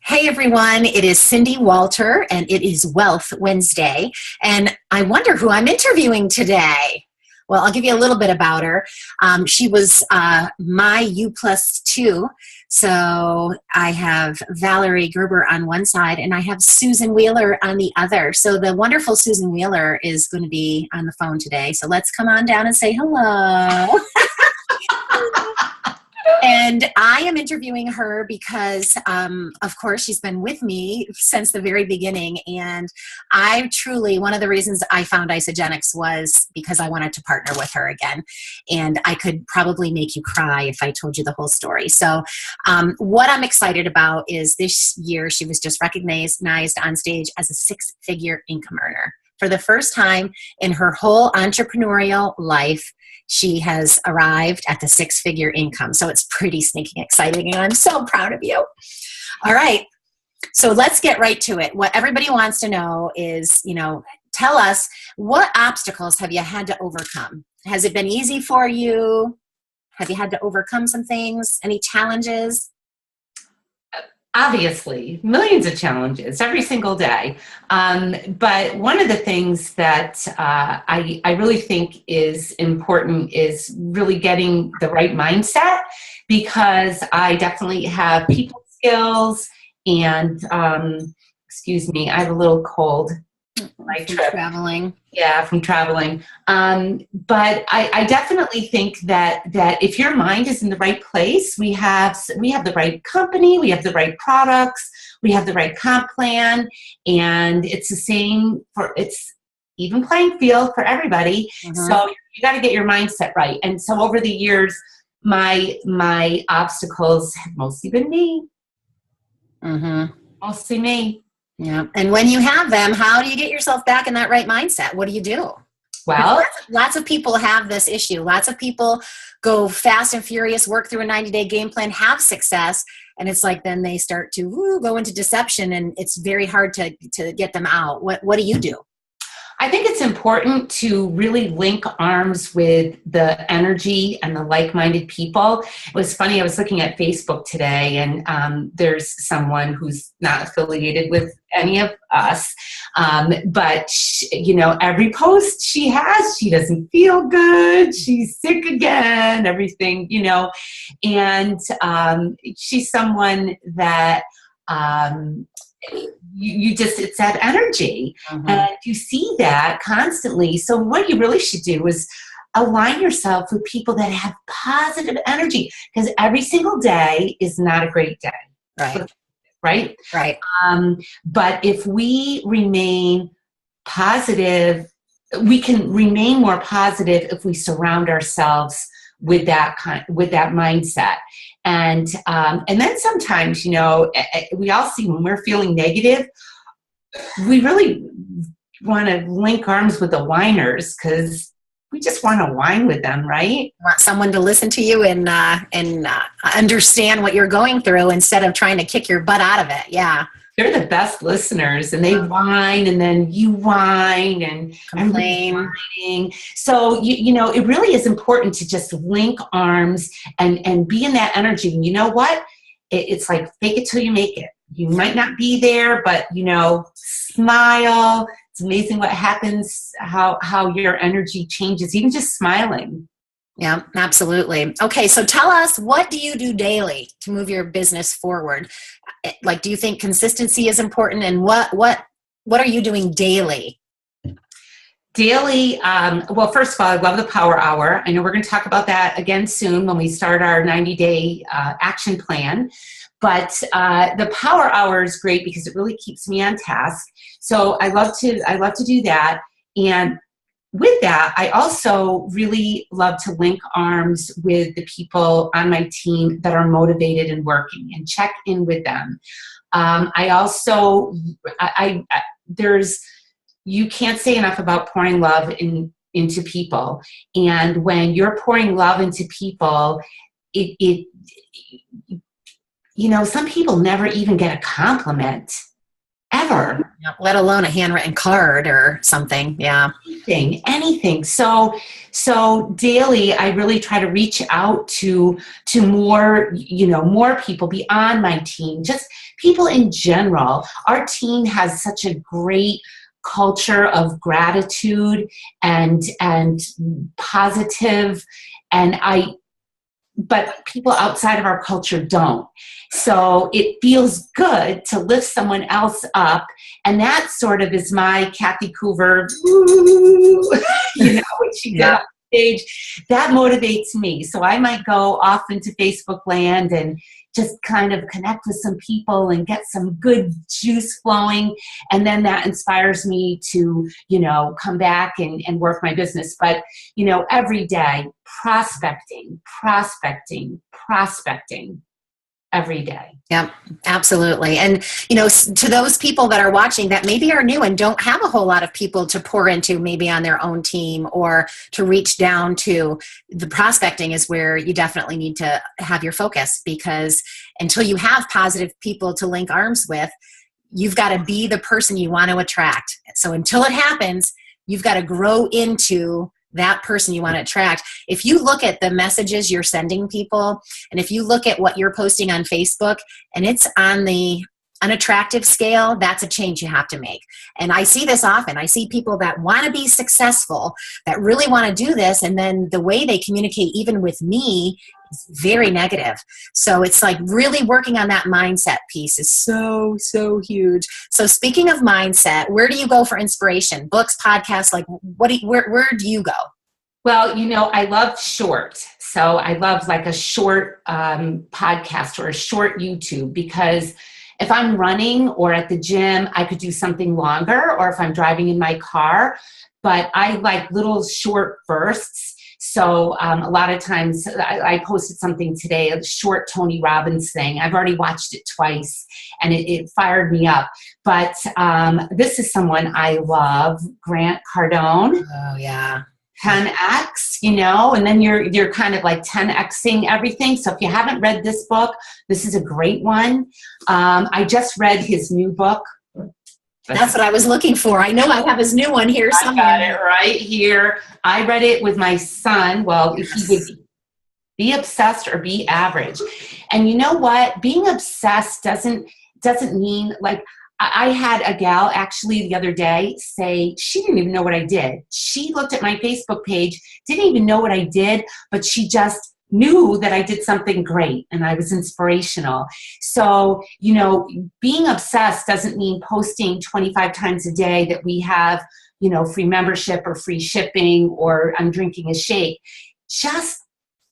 Hey everyone, it is Cindy Walter and it is Wealth Wednesday. And I wonder who I'm interviewing today. Well, I'll give you a little bit about her. She was my U+2. So I have Valerie Gerber on one side and I have Susan Wheeler on the other. So the wonderful Susan Wheeler is going to be on the phone today. So let's come on down and say hello. And I am interviewing her because, of course, she's been with me since the very beginning. And one of the reasons I found Isogenics was because I wanted to partner with her again. And I could probably make you cry if I told you the whole story. So what I'm excited about is this year she was just recognized on stage as a six-figure income earner. For the first time in her whole entrepreneurial life, she has arrived at the six-figure income. So it's pretty sneaking exciting, and I'm so proud of you. All right, so let's get right to it. What everybody wants to know is, tell us, what obstacles have you had to overcome? Has it been easy for you? Have you had to overcome some things? Any challenges? Obviously, millions of challenges every single day. But one of the things that I really think is important is really getting the right mindset, because I definitely have people skills and, excuse me, I have a little cold. Traveling. Yeah, from traveling. But I definitely think that if your mind is in the right place, we have the right company, we have the right products, we have the right comp plan, and it's even playing field for everybody. Mm-hmm. So you got to get your mindset right. And so over the years, my obstacles have mostly been me. Mm-hmm. Mostly me. Yeah. And when you have them, how do you get yourself back in that right mindset? What do you do? Well, lots of people have this issue. Lots of people go fast and furious, work through a 90-day game plan, have success, and it's like then they start to go into deception, and it's very hard to get them out. What do you do? I think it's important to really link arms with the energy and the like-minded people. It was funny, I was looking at Facebook today, and there's someone who's not affiliated with any of us, but every post she has, she doesn't feel good, she's sick again, everything, and she's someone that it's that energy. Mm-hmm. And you see that constantly. So what you really should do is align yourself with people that have positive energy, because every single day is not a great day. Right. But if we remain positive, we can remain more positive if we surround ourselves with that mindset. And then sometimes, we all see when we're feeling negative, we really want to link arms with the whiners, because we just want to whine with them, right? You want someone to listen to you and understand what you're going through instead of trying to kick your butt out of it. Yeah. They're the best listeners, and they whine, and then you whine and complain. So, it really is important to just link arms and be in that energy. And you know what? It's like fake it till you make it. You might not be there, but, smile. It's amazing what happens, how your energy changes, even just smiling. Yeah, absolutely. Okay, so tell us, what do you do daily to move your business forward? Like, do you think consistency is important, and what are you doing daily? Daily, well, first of all, I love the Power Hour. I know we're going to talk about that again soon when we start our 90-day action plan. But the Power Hour is great because it really keeps me on task. So I love to do that. And with that, I also really love to link arms with the people on my team that are motivated and working, and check in with them. You can't say enough about pouring love into people. And when you're pouring love into people, some people never even get a compliment. Ever. Let alone a handwritten card or something. Yeah. Anything. So daily, I really try to reach out to more, more people beyond my team, just people in general. Our team has such a great culture of gratitude and positive, but people outside of our culture don't. So it feels good to lift someone else up. And that sort of is my Kathy Coover, when she got on stage, that motivates me. So I might go off into Facebook land and just kind of connect with some people and get some good juice flowing. And then that inspires me to, come back and work my business. But, every day, prospecting every day. Yep, absolutely. And, to those people that are watching that maybe are new and don't have a whole lot of people to pour into maybe on their own team or to reach down to, the prospecting is where you definitely need to have your focus, because until you have positive people to link arms with, you've got to be the person you want to attract. So until it happens, you've got to grow into that person you want to attract. If you look at the messages you're sending people, and if you look at what you're posting on Facebook and it's on the unattractive scale, that's a change you have to make. And I see this often. I see people that want to be successful, that really want to do this, and then the way they communicate even with me is very negative. So it's like really working on that mindset piece is so huge. So speaking of mindset, where do you go for inspiration? Books, podcasts, like where do you go? Well, I love short. So I love like a short podcast or a short YouTube, because if I'm running or at the gym, I could do something longer, or if I'm driving in my car, but I like little short bursts. So a lot of times I posted something today, a short Tony Robbins thing. I've already watched it twice and it fired me up. But this is someone I love, Grant Cardone. Oh, yeah. 10x, and then you're kind of like 10xing everything. So if you haven't read this book, this is a great one. I just read his new book. That's what I was looking for. I know I have his new one here somewhere. I got it right here. I read it with my son. Well, yes. He would be obsessed or be average. And you know what? Being obsessed doesn't mean like, I had a gal actually the other day say she didn't even know what I did. She looked at my Facebook page, didn't even know what I did, but she just knew that I did something great and I was inspirational. So, being obsessed doesn't mean posting 25 times a day that we have, free membership or free shipping or I'm drinking a shake. Just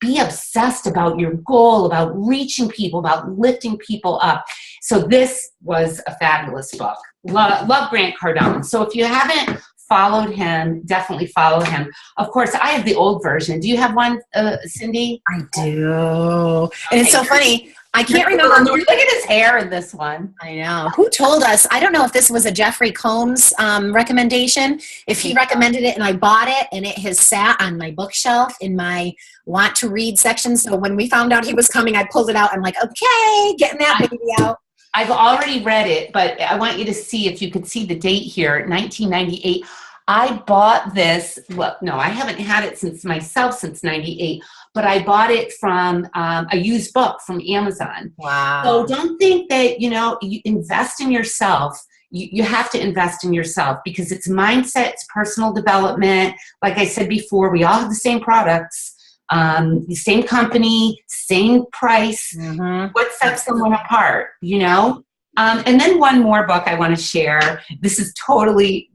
be obsessed about your goal, about reaching people, about lifting people up. So this was a fabulous book. Love Grant Cardone. So if you haven't followed him, definitely follow him. Of course, I have the old version. Do you have one, Cindy? I do. And it's so funny. I can't remember. Look at his hair in this one. I know. Who told us? I don't know if this was a Jeffrey Combs recommendation. If he recommended it and I bought it, and it has sat on my bookshelf in my want to read section. So when we found out he was coming, I pulled it out. I'm like, okay, getting that baby out. I've already read it, but I want you to see if you could see the date here, 1998. I bought this. Well, no, I haven't had it since 98, but I bought it from a used book from Amazon. Wow. So don't think that, you invest in yourself. You have to invest in yourself because it's mindset, it's personal development. Like I said before, we all have the same products, the same company, same price. Mm-hmm. What sets someone apart, And then one more book I want to share. This is probably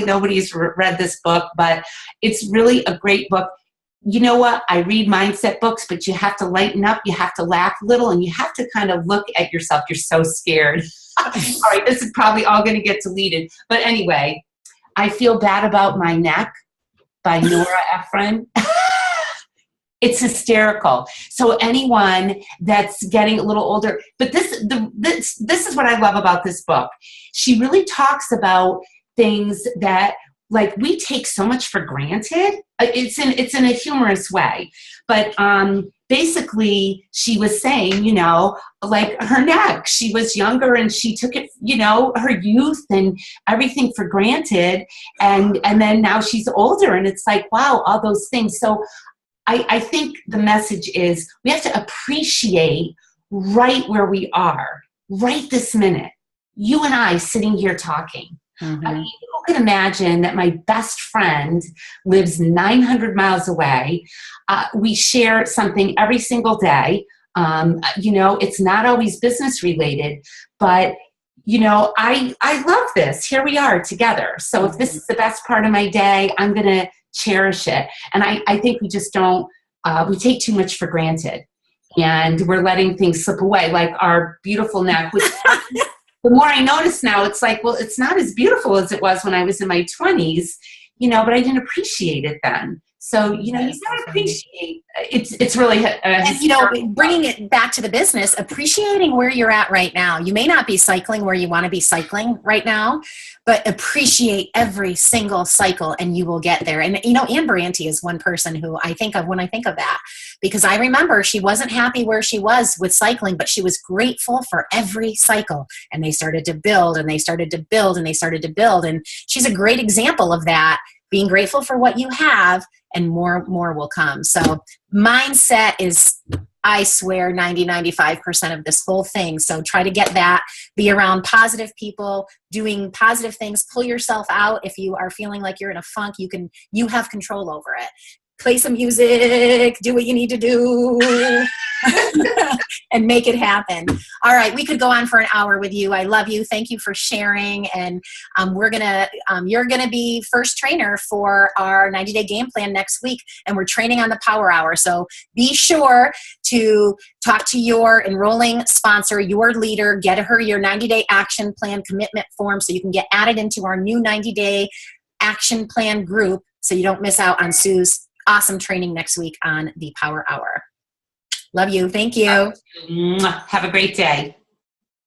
nobody's read this book, but it's really a great book. You know what? I read mindset books, but you have to lighten up. You have to laugh a little, and you have to kind of look at yourself. You're so scared. All right, this is probably all going to get deleted. But anyway, I Feel Bad About My Neck by Nora Ephron. It's hysterical. So anyone that's getting a little older, but this is what I love about this book. She really talks about things that like we take so much for granted. It's in a humorous way, but basically she was saying, like her neck. She was younger and she took it, her youth and everything for granted, and then now she's older and it's like, wow, all those things. So I think the message is we have to appreciate right where we are. right this minute, you and I sitting here talking. Mm-hmm. I mean, who can imagine that my best friend lives 900 miles away? We share something every single day. It's not always business related, but I love this. Here we are together. So if this is the best part of my day, I'm going to cherish it. And I think we just don't, we take too much for granted, and we're letting things slip away, like our beautiful neck, which the more I notice now, it's like, well, it's not as beautiful as it was when I was in my 20s, but I didn't appreciate it then. So, you gotta appreciate it's really and bringing it back to the business, appreciating where you're at right now. You may not be cycling where you want to be cycling right now, but appreciate every single cycle and you will get there. And Anne Branty is one person who I think of when I think of that, because I remember she wasn't happy where she was with cycling, but she was grateful for every cycle, and they started to build and they started to build and they started to build. And she's a great example of that, being grateful for what you have, and more will come. So mindset is, I swear, 90-95% of this whole thing. So try to get that, be around positive people, doing positive things, pull yourself out. If you are feeling like you're in a funk, you have control over it. Play some music, do what you need to do, and make it happen. All right, we could go on for an hour with you. I love you. Thank you for sharing. And you're gonna be first trainer for our 90-day game plan next week, and we're training on the Power Hour. So be sure to talk to your enrolling sponsor, your leader, get her your 90-day action plan commitment form so you can get added into our new 90-day action plan group, so you don't miss out on Sue's awesome training next week on the Power Hour. Love you. Thank you. Have a great day.